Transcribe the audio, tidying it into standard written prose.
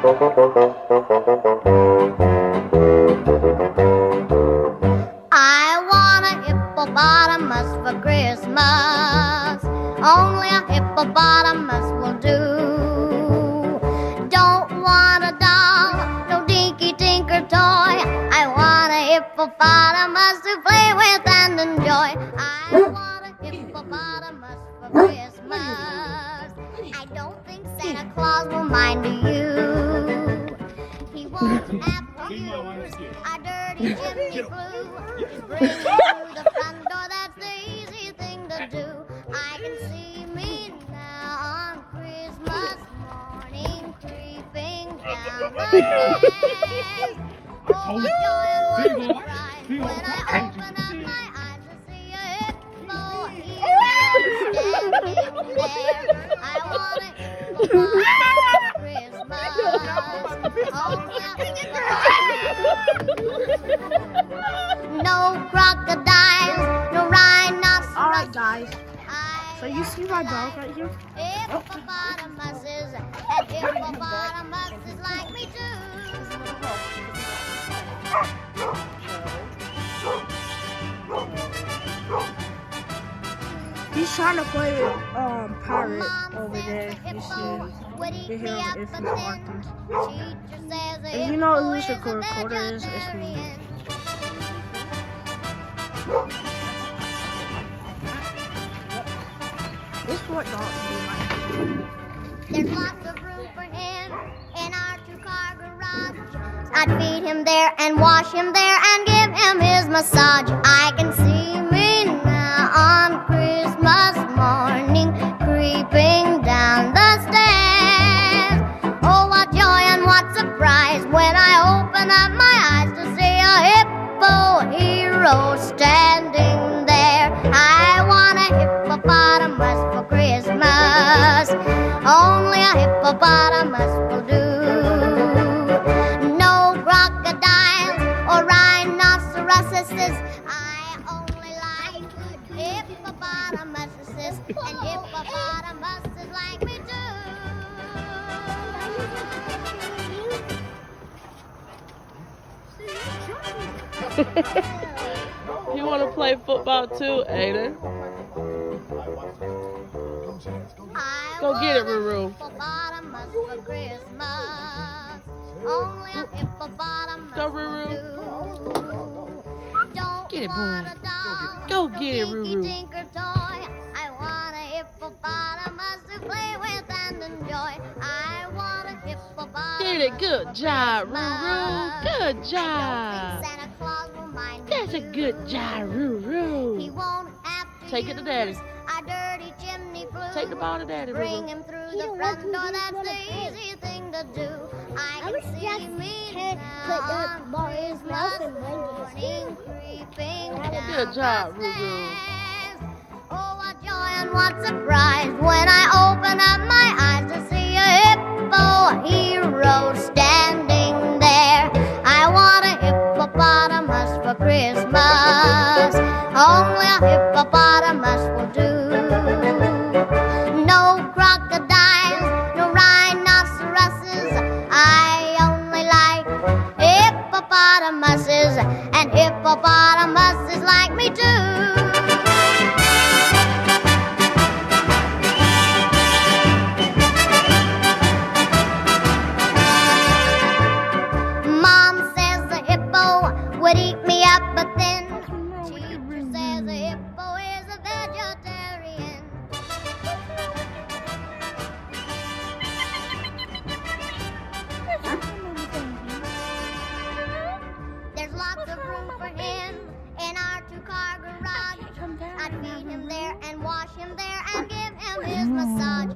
I want a hippopotamus for Christmas. Only a hippopotamus will do. Don't want a doll, no dinky tinker toy. I want a hippopotamus to play with and enjoy. I want a hippopotamus for Christmas. I don't think Santa Claus will mind you. He won't have to use a dirty chimney flue. Bring it through the front door, that's the easy thing to do. I can see me now on Christmas morning, creeping down the stairs. Oh, what joy and what surprise when I open up my eyes to see a hippo here standing there. I want a hippopotamus for Christmas. Only a hippopotamus. No crocodiles, no rhinoceros. Alright guys, so you see my dog right here? Hippopotamuses and hippopotamuses like me too. He's trying to play pirate over there. You see him if he's walking. If you know who the recorder is, it's me. This is what dogs do like. There's lots of room for him in our two-car garage. I'd feed him there and wash him there and give him his massage. I can see me now on Christmas morning, creeping down the stairs. Oh, what joy and what surprise when I open up my eyes to see a hippo hero standing there. I want a hippopotamus for Christmas. Only a hippopotamus will do. No crocodiles or rhinoceroses. I only like hippopotamuses and hippopotamuses like me too. You want to play football too, Aiden? Go get it, Ruru. Hippopotamus for Christmas. Only a hippopotamus Go, Ruru. Don't Get it, want boy. a doll, Go no get it, dinky Ruru. tinker toy. I want a hippopotamus to play with and enjoy. I want a hippopotamus. Get it. Good job, Ruru. Good I don't job. think Santa Claus will mind That's a you. good job, He Ruru. won't have to Take it to Daddy. use a dirty chimney flue. Take the ball to Daddy, Bring Ruru. him through the front door, that's the easy thing to do. I can see me now on Christmas morning, creeping down Good job, the Ruru. stairs. Oh, what joy and what surprise when I open up my eyes to see a hippo hero standing there. I want a hippopotamus for Christmas. Only a hippopotamus will do. No crocodiles, no rhinoceroses. I only like hippopotamuses and hippopotamuses like me too. Mom says the hippo would eat me up, but then teacher says a hippo is a vegetarian. There's lots of room for him in our two-car garage. I'd feed him there and wash him there and give him his massage.